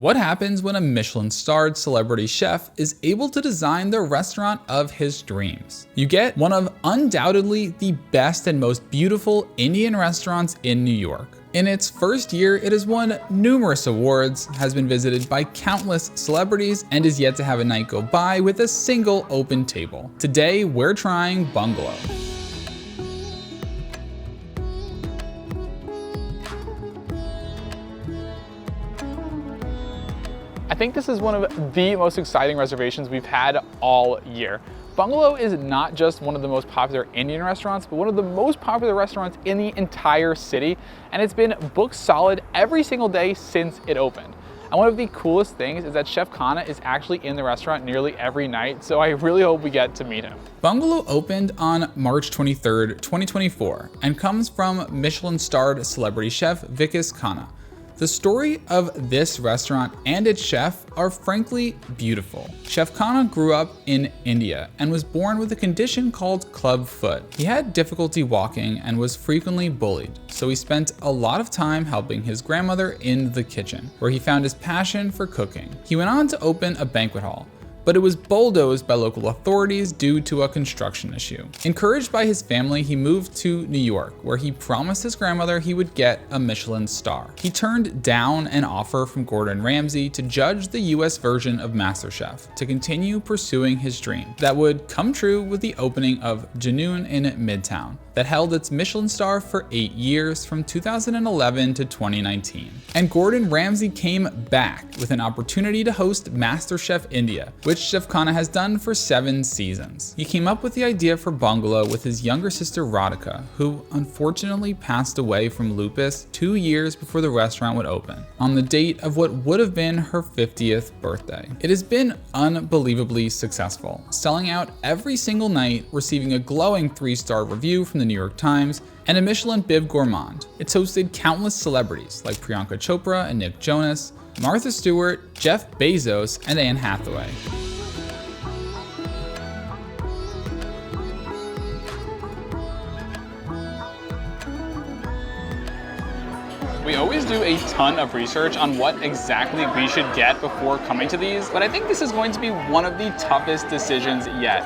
What happens when a Michelin-starred celebrity chef is able to design the restaurant of his dreams? You get one of undoubtedly the best and most beautiful Indian restaurants in New York. In its first year, it has won numerous awards, has been visited by countless celebrities, and is yet to have a night go by with a single open table. Today, we're trying Bungalow. I think this is one of the most exciting reservations we've had all year. Bungalow is not just one of the most popular Indian restaurants, but one of the most popular restaurants in the entire city, and it's been booked solid every single day since it opened. And one of the coolest things is that Chef Khanna is actually in the restaurant nearly every night, so I really hope we get to meet him. Bungalow opened on March 23rd, 2024, and comes from Michelin-starred celebrity chef Vikas Khanna. The story of this restaurant and its chef are frankly beautiful. Chef Khanna grew up in India and was born with a condition called club foot. He had difficulty walking and was frequently bullied, so he spent a lot of time helping his grandmother in the kitchen, where he found his passion for cooking. He went on to open a banquet hall, but it was bulldozed by local authorities due to a construction issue. Encouraged by his family, he moved to New York, where he promised his grandmother he would get a Michelin star. He turned down an offer from Gordon Ramsay to judge the US version of MasterChef to continue pursuing his dream that would come true with the opening of Junoon in Midtown, that held its Michelin star for 8 years from 2011 to 2019. And Gordon Ramsay came back with an opportunity to host MasterChef India, which Chef Khanna has done for 7 seasons. He came up with the idea for Bungalow with his younger sister Radhika, who unfortunately passed away from lupus 2 years before the restaurant would open, on the date of what would have been her 50th birthday. It has been unbelievably successful, selling out every single night, receiving a glowing 3-star review from the New York Times, and a Michelin Bib Gourmand. It's hosted countless celebrities like Priyanka Chopra and Nick Jonas, Martha Stewart, Jeff Bezos, and Anne Hathaway. We always do a ton of research on what exactly we should get before coming to these, but I think this is going to be one of the toughest decisions yet.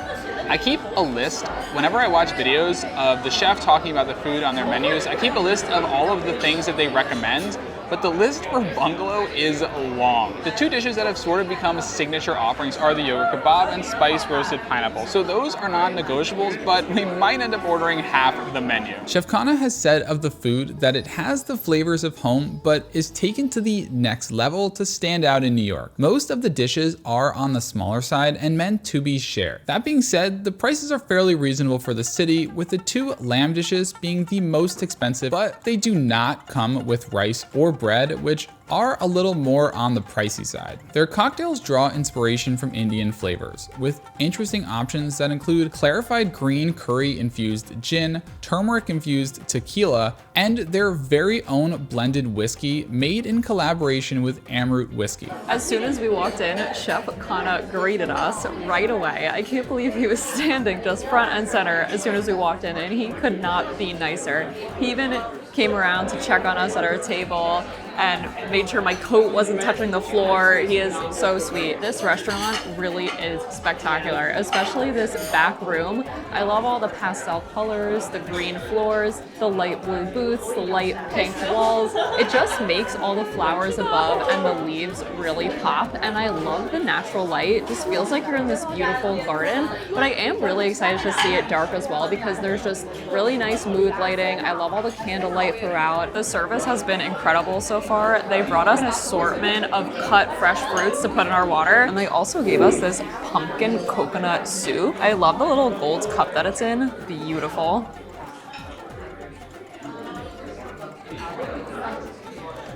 I keep a list, whenever I watch videos of the chef talking about the food on their menus, I keep a list of all of the things that they recommend, but the list for Bungalow is long. The 2 dishes that have sort of become signature offerings are the yogurt kebab and spice roasted pineapple. So those are non-negotiables, but we might end up ordering half of the menu. Chef Khanna has said of the food that it has the flavors of home, but is taken to the next level to stand out in New York. Most of the dishes are on the smaller side and meant to be shared. That being said, the prices are fairly reasonable for the city, with the 2 lamb dishes being the most expensive, but they do not come with rice or bread, which are a little more on the pricey side. Their cocktails draw inspiration from Indian flavors, with interesting options that include clarified green curry-infused gin, turmeric-infused tequila, and their very own blended whiskey made in collaboration with Amroot Whiskey. As soon as we walked in, Chef Khanna greeted us right away. I can't believe he was standing just front and center as soon as we walked in, and he could not be nicer. He even came around to check on us at our table and made sure my coat wasn't touching the floor. He is so sweet. This restaurant really is spectacular, especially this back room. I love all the pastel colors, the green floors, the light blue booths, the light pink walls. It just makes all the flowers above and the leaves really pop, and I love the natural light. It just feels like you're in this beautiful garden, but I am really excited to see it dark as well because there's just really nice mood lighting. I love all the candlelight throughout. The service has been incredible so far. They brought us an assortment of cut fresh fruits to put in our water, and they also gave us this pumpkin coconut soup. I love the little gold cup that it's in. Beautiful.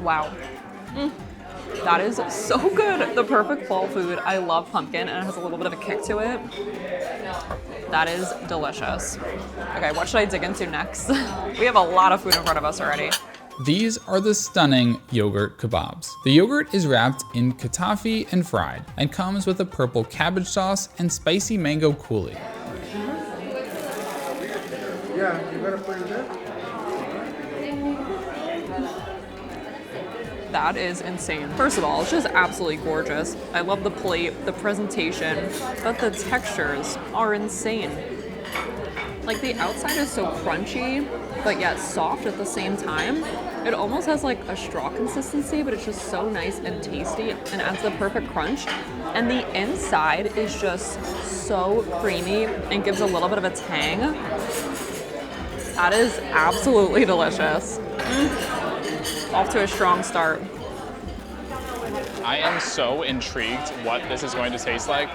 Wow. That is so good. The perfect fall food. I love pumpkin, and it has a little bit of a kick to it. That is delicious. Okay, what should I dig into next? We have a lot of food in front of us already. These are the stunning yogurt kebabs. The yogurt is wrapped in katafi and fried, and comes with a purple cabbage sauce and spicy mango coulis. Yeah, you gotta put it there. That is insane. First of all, it's just absolutely gorgeous. I love the plate, the presentation, but the textures are insane. Like the outside is so crunchy, but yet soft at the same time. It almost has like a straw consistency, but it's just so nice and tasty and adds the perfect crunch. And the inside is just so creamy and gives a little bit of a tang. That is absolutely delicious. Off to a strong start. I am so intrigued what this is going to taste like.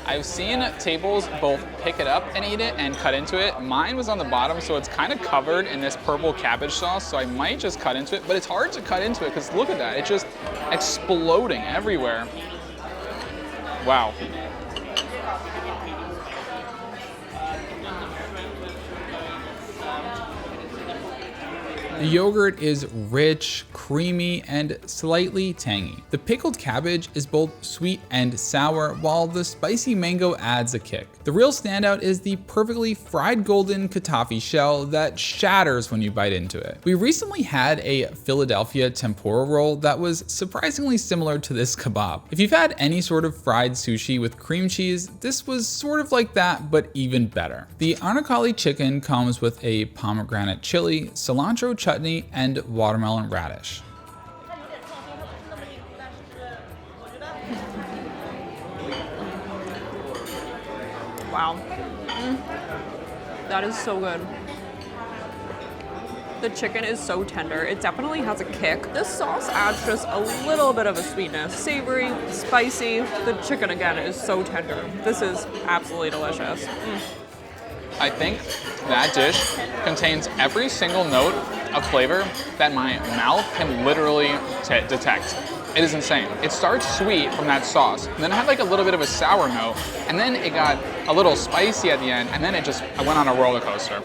I've seen tables both pick it up and eat it and cut into it. Mine was on the bottom, so it's kind of covered in this purple cabbage sauce, so I might just cut into it, but it's hard to cut into it because look at that, it's just exploding everywhere. Wow. The yogurt is rich, creamy, and slightly tangy. The pickled cabbage is both sweet and sour, while the spicy mango adds a kick. The real standout is the perfectly fried golden kataifi shell that shatters when you bite into it. We recently had a Philadelphia tempura roll that was surprisingly similar to this kebab. If you've had any sort of fried sushi with cream cheese, this was sort of like that, but even better. The Anarkali chicken comes with a pomegranate chili, cilantro chutney, and watermelon radish. Wow. That is so good. The chicken is so tender. It definitely has a kick. This sauce adds just a little bit of a sweetness. Savory, spicy. The chicken, again, is so tender. This is absolutely delicious. I think that dish contains every single note of flavor that my mouth can literally detect. It is insane. It starts sweet from that sauce, and then it had like a little bit of a sour note, and then it got a little spicy at the end, and then I went on a roller coaster.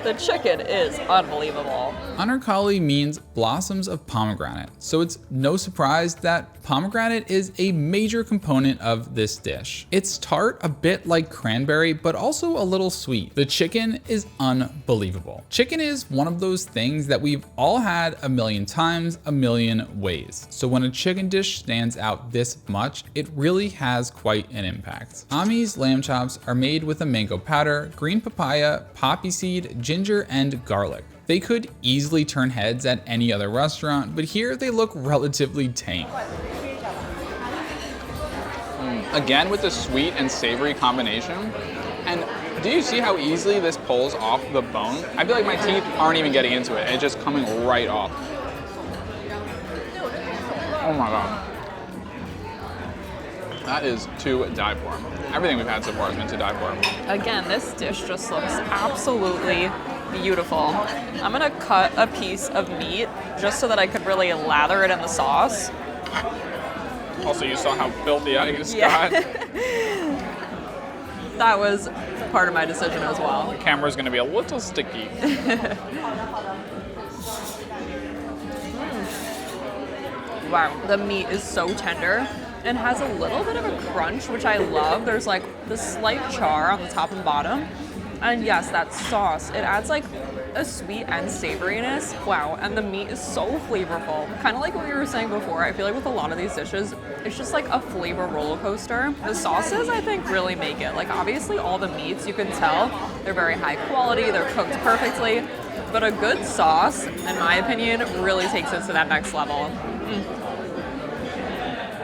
The chicken is unbelievable. Anarkali means blossoms of pomegranate, so it's no surprise that pomegranate is a major component of this dish. It's tart, a bit like cranberry, but also a little sweet. The chicken is unbelievable. Chicken is one of those things that we've all had a million times, a million ways. So when a chicken dish stands out this much, it really has quite an impact. Ammi's lamb chops are made with a mango powder, green papaya, poppy seed, ginger, and garlic. They could easily turn heads at any other restaurant, but here they look relatively tame. Again with the sweet and savory combination. And do you see how easily this pulls off the bone? I feel like my teeth aren't even getting into it. It's just coming right off. Oh my God. That is to die for. Everything we've had so far has been to die for. Again, this dish just looks absolutely beautiful. I'm gonna cut a piece of meat just so that I could really lather it in the sauce. Also, you saw how filthy I just got. That was part of my decision as well. The camera's gonna be a little sticky. Wow, the meat is so tender and has a little bit of a crunch, which I love. There's like the slight char on the top and bottom. And yes, that sauce, it adds like a sweet and savoriness. Wow, and the meat is so flavorful. Kind of like what we were saying before, I feel like with a lot of these dishes, it's just like a flavor roller coaster. The sauces, I think, really make it. Like obviously all the meats, you can tell, they're very high quality, they're cooked perfectly. But a good sauce, in my opinion, really takes it to that next level.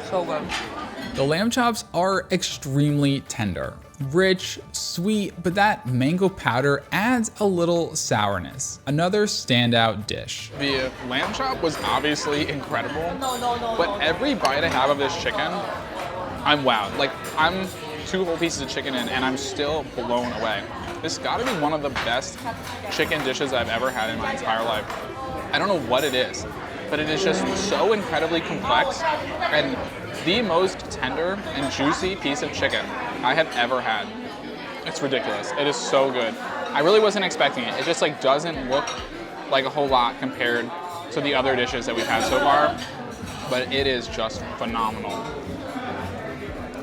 So good. The lamb chops are extremely tender, rich, sweet, but that mango powder adds a little sourness. Another standout dish. The lamb chop was obviously incredible, but every bite I have of this chicken, I'm wowed. Like, I'm 2 whole pieces of chicken in, and I'm still blown away. This has got to be one of the best chicken dishes I've ever had in my entire life. I don't know what it is, but it is just so incredibly complex and the most tender and juicy piece of chicken I have ever had. It's ridiculous. It is so good. I really wasn't expecting it. It just like doesn't look like a whole lot compared to the other dishes that we've had so far, but it is just phenomenal.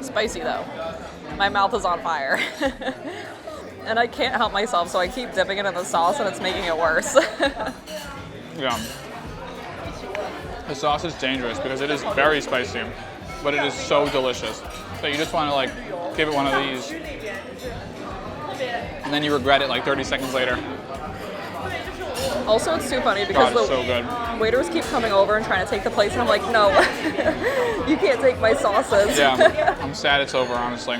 Spicy though. My mouth is on fire. And I can't help myself, so I keep dipping it in the sauce and it's making it worse. Yeah. The sauce is dangerous because it is very spicy, but it is so delicious. So you just want to like give it one of these, and then you regret it like 30 seconds later. Also, it's too funny because God, it's so good. waiters keep coming over and trying to take the plates, and I'm like, no, you can't take my sauces. Yeah, I'm sad it's over, honestly.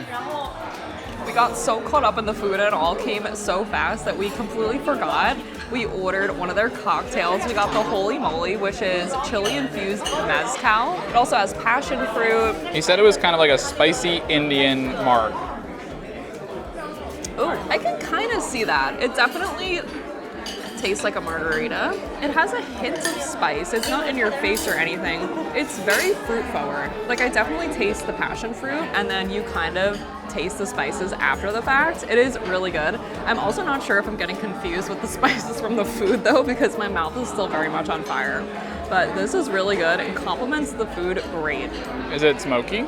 We got so caught up in the food, and it all came so fast that we completely forgot. We ordered one of their cocktails. We got the Holi Moly, which is chili-infused mezcal. It also has passion fruit. He said it was kind of like a spicy Indian marg. Oh, I can kind of see that. It definitely tastes like a margarita. It has a hint of spice. It's not in your face or anything. It's very fruit forward. Like, I definitely taste the passion fruit, and then you kind of taste the spices after the fact. It is really good. I'm also not sure if I'm getting confused with the spices from the food though, because my mouth is still very much on fire. But this is really good and complements the food great. Is it smoky?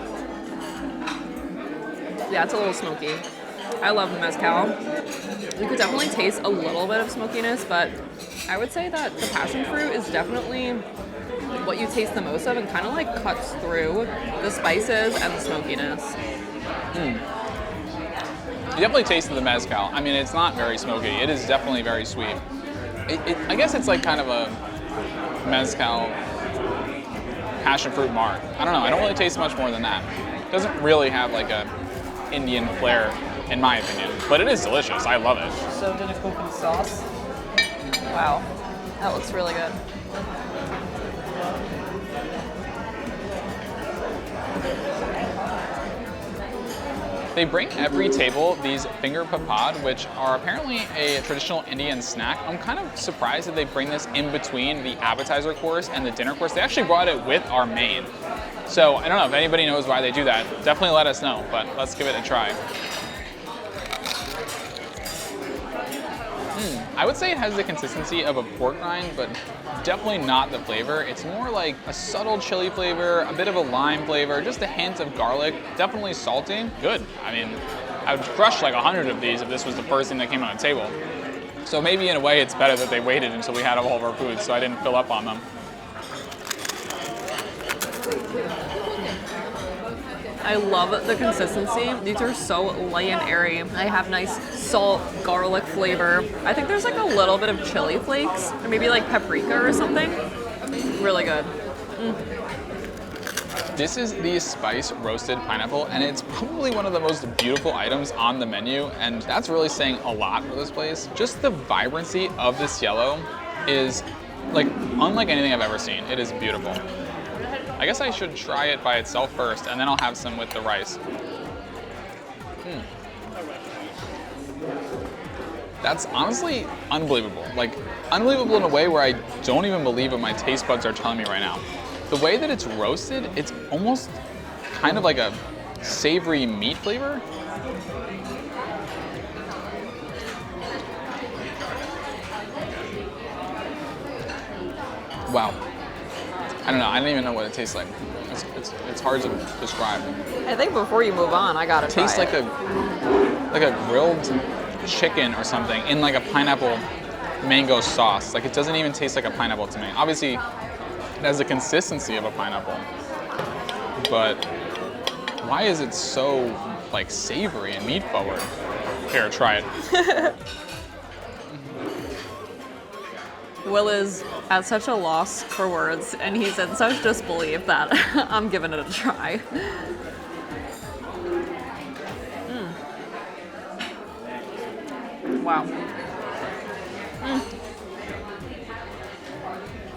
Yeah, it's a little smoky. I love the mezcal. You could definitely taste a little bit of smokiness, but I would say that the passion fruit is definitely what you taste the most of and kind of like cuts through the spices and the smokiness. You definitely tasted the mezcal. I mean, it's not very smoky. It is definitely very sweet. I guess it's like kind of a mezcal passion fruit marg. I don't know. I don't really taste much more than that. It doesn't really have like a Indian flair, in my opinion, but it is delicious. I love it. Served in a cooking sauce. Wow, that looks really good. They bring every table these finger papad, which are apparently a traditional Indian snack. I'm kind of surprised that they bring this in between the appetizer course and the dinner course. They actually brought it with our main. So I don't know if anybody knows why they do that. Definitely let us know, but let's give it a try. I would say it has the consistency of a pork rind, but definitely not the flavor. It's more like a subtle chili flavor, a bit of a lime flavor, just a hint of garlic, definitely salty. Good. I mean, I would crush like 100 of these if this was the first thing that came on the table. So maybe in a way it's better that they waited until we had all of our food so I didn't fill up on them. I love the consistency. These are so light and airy. They have nice salt, garlic flavor. I think there's like a little bit of chili flakes, or maybe like paprika or something. Really good. This is the spice roasted pineapple, and it's probably one of the most beautiful items on the menu, and that's really saying a lot for this place. Just the vibrancy of this yellow is like unlike anything I've ever seen. It is beautiful. I guess I should try it by itself first, and then I'll have some with the rice. That's honestly unbelievable. Like, unbelievable in a way where I don't even believe what my taste buds are telling me right now. The way that it's roasted, it's almost kind of like a savory meat flavor. Wow. I don't know. I don't even know what it tastes like. It's hard to describe. I think before you move on, I gotta try Tastes like a grilled chicken or something in like a pineapple mango sauce. Like, it doesn't even taste like a pineapple to me. Obviously, it has the consistency of a pineapple, but why is it so like savory and meat forward? Here, try it. Will is at such a loss for words, and he's in such disbelief that I'm giving it a try. Wow.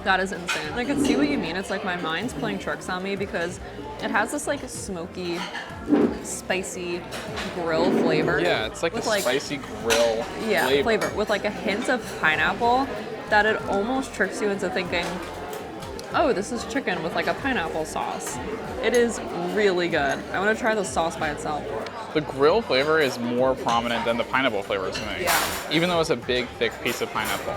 That is insane. I can see what you mean. It's like my mind's playing tricks on me because it has this like smoky, spicy grill flavor. Yeah, it's like a spicy grill flavor with like a hint of pineapple that it almost tricks you into thinking, oh, this is chicken with like a pineapple sauce. It is really good. I want to try the sauce by itself. The grill flavor is more prominent than the pineapple flavor to me. Yeah. Even though it's a big, thick piece of pineapple.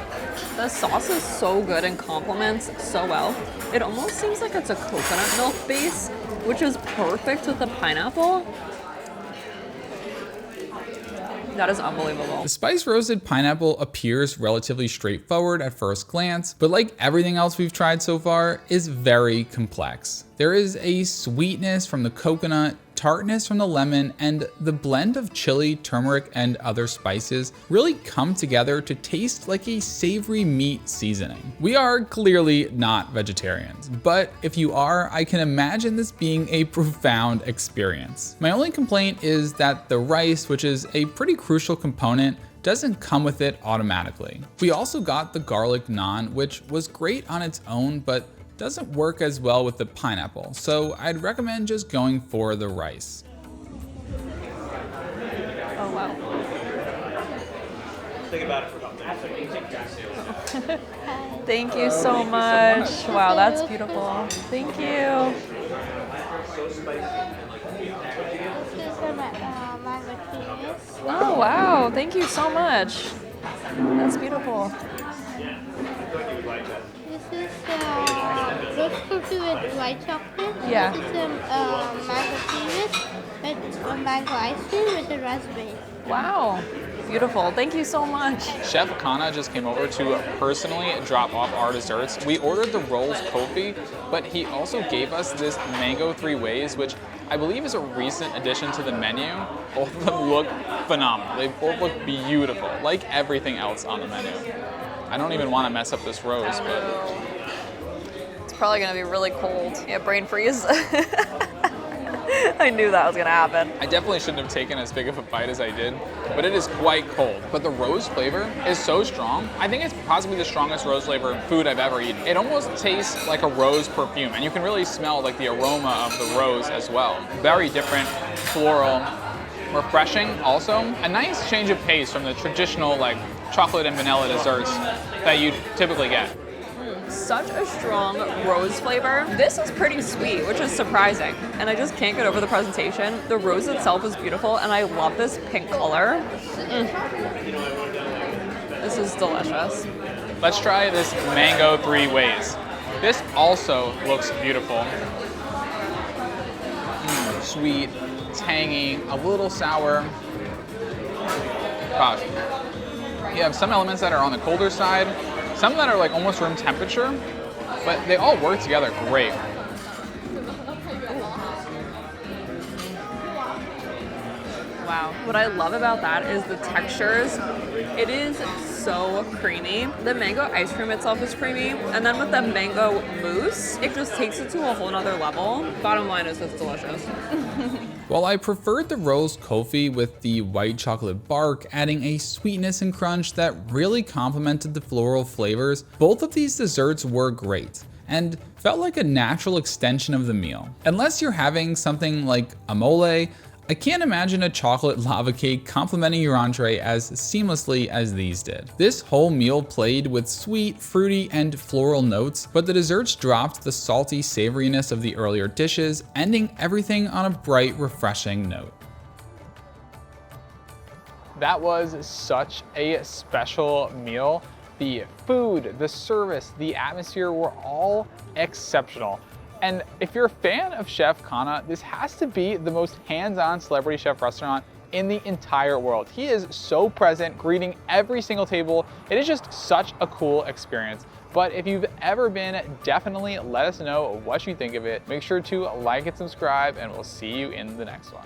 The sauce is so good and complements so well. It almost seems like it's a coconut milk base, which is perfect with the pineapple. That is unbelievable. The spiced roasted pineapple appears relatively straightforward at first glance, but like everything else we've tried so far, is very complex. There is a sweetness from the coconut, tartness from the lemon, and the blend of chili, turmeric, and other spices really come together to taste like a savory meat seasoning. We are clearly not vegetarians, but if you are, I can imagine this being a profound experience. My only complaint is that the rice, which is a pretty crucial component, doesn't come with it automatically. We also got the garlic naan, which was great on its own, but doesn't work as well with the pineapple, so I'd recommend just going for the rice. Oh, wow. Think about it for about Thank you so much. Wow, that's beautiful. Thank you. Oh, wow. Thank you so much. That's beautiful. This is roast cookie with white chocolate. Yeah. This is mango peanut with mango ice cream with a raspberry. Wow. Beautiful. Thank you so much. Chef Khanna just came over to personally drop off our desserts. We ordered the rolls Kulfi, but he also gave us this mango 3 ways, which I believe is a recent addition to the menu. Both of them look phenomenal. They both look beautiful, like everything else on the menu. I don't even want to mess up this rose, but It's probably going to be really cold. Yeah, brain freeze. I knew that was going to happen. I definitely shouldn't have taken as big of a bite as I did, but it is quite cold. But the rose flavor is so strong. I think it's possibly the strongest rose flavor food I've ever eaten. It almost tastes like a rose perfume, and you can really smell like the aroma of the rose as well. Very different, floral, refreshing also. A nice change of pace from the traditional like chocolate and vanilla desserts that you typically get. Such a strong rose flavor. This is pretty sweet, which is surprising. And I just can't get over the presentation. The rose itself is beautiful, and I love this pink color. This is delicious. Let's try this mango 3 ways. This also looks beautiful. Sweet, tangy, a little sour. Gosh. You have some elements that are on the colder side, some that are like almost room temperature, but they all work together great. Wow. What I love about that is the textures. It is so creamy. The mango ice cream itself is creamy, and then with the mango mousse, it just takes it to a whole nother level. Bottom line is it's delicious. While I preferred the rose Kulfi with the white chocolate bark, adding a sweetness and crunch that really complemented the floral flavors, both of these desserts were great and felt like a natural extension of the meal. Unless you're having something like a mole, I can't imagine a chocolate lava cake complementing your entree as seamlessly as these did. This whole meal played with sweet, fruity, and floral notes, but the desserts dropped the salty savoriness of the earlier dishes, ending everything on a bright, refreshing note. That was such a special meal. The food, the service, the atmosphere were all exceptional. And if you're a fan of Chef Khanna, this has to be the most hands-on celebrity chef restaurant in the entire world. He is so present, greeting every single table. It is just such a cool experience. But if you've ever been, definitely let us know what you think of it. Make sure to like and subscribe, and we'll see you in the next one.